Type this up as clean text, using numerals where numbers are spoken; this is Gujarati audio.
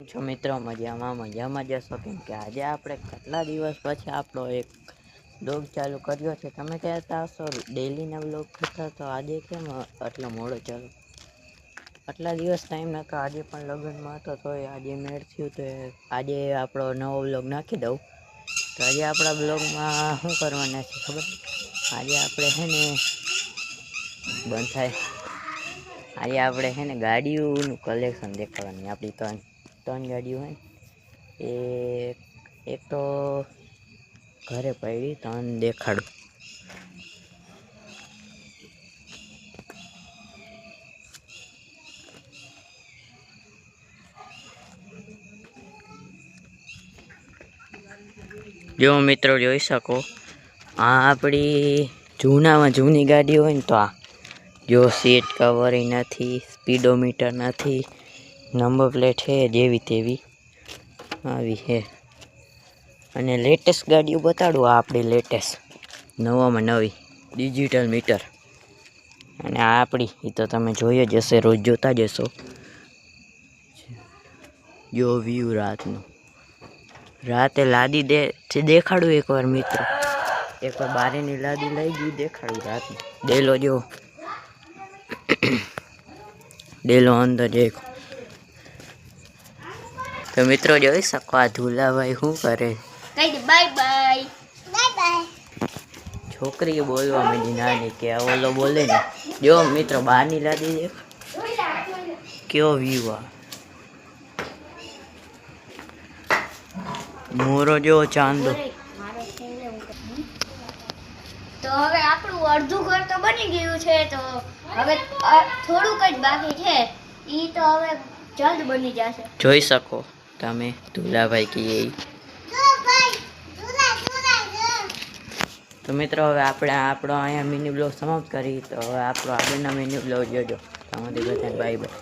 છો મિત્રો, મજામાં જશો કેમ કે આજે આપણે કેટલા દિવસ પછી આપણો એક બ્લોગ ચાલુ કર્યો છે. તમે કહેતા હશો ડેલીના બ્લોગ થતા, તો આજે કેમ આટલો મોડો ચાલુ? આટલા દિવસ ટાઈમ નહોતો, આજે પણ લગ્નમાં હતો તો આજે મેળ થયું તો આજે આપણો નવો બ્લોગ નાખી દઉં. તો આજે આપણા બ્લોગમાં શું કરવાના છે ખબર? આજે આપણે છે ને બંધ થાય આજે આપણે છે ને ગાડીઓનું કલેક્શન દેખાડવાની. આપણી ત્રણ ગાડીઓ હોય એ એક તો ઘરે પડી, ત્રણ દેખાડું. જો મિત્રો જોઈ શકો, આ આપણી જૂનામાં જૂની ગાડી હોય ને તો આ જો સીટ કવર નથી, સ્પીડોમીટર નથી, નંબર પ્લેટ છે જેવી તેવી આવી છે. અને લેટેસ્ટ ગાડીઓ બતાડું, આ આપણી લેટેસ્ટ નવામાં નવી ડિજિટલ મીટર. અને આ આપણી એ તો તમે જોઈ જ હશે, રોજ જોતા જ હશો. જો વ્યૂ રાતનું, રાતે લાદી દેખાડું એકવાર મિત્રો, એકવાર બારીની લાદી લઈ ગઈ દેખાડું રાતનું. ડેલો જો, ડેલો અંદર દેખો. તો મિત્રો જોઈ શકો આ ધુલાભાઈ શું કરે? Bye bye bye bye. છોકરી બોલવા માંડી નાની કે ઓલો બોલે ને. જો મિત્રો બહારની લાદી દેખ, કેવો વ્યૂ આ. મોરો જો ચાંદો. તો હવે આપણું અડધું ઘર તો બની ગયું છે, તો હવે થોડુંક જ બાકી છે. ઈ તો હવે જલ્દ બની જશે. જોઈ શકો તમે ધુલાભાઈ કીએ. તો મિત્રો હવે આપણે આપણો અહીંયા મિની બ્લોગ સમાપ્ત કરી. તો હવે આપણો આગળના મિની બ્લોગ જોજો. તમારી બધાને બાય બાય.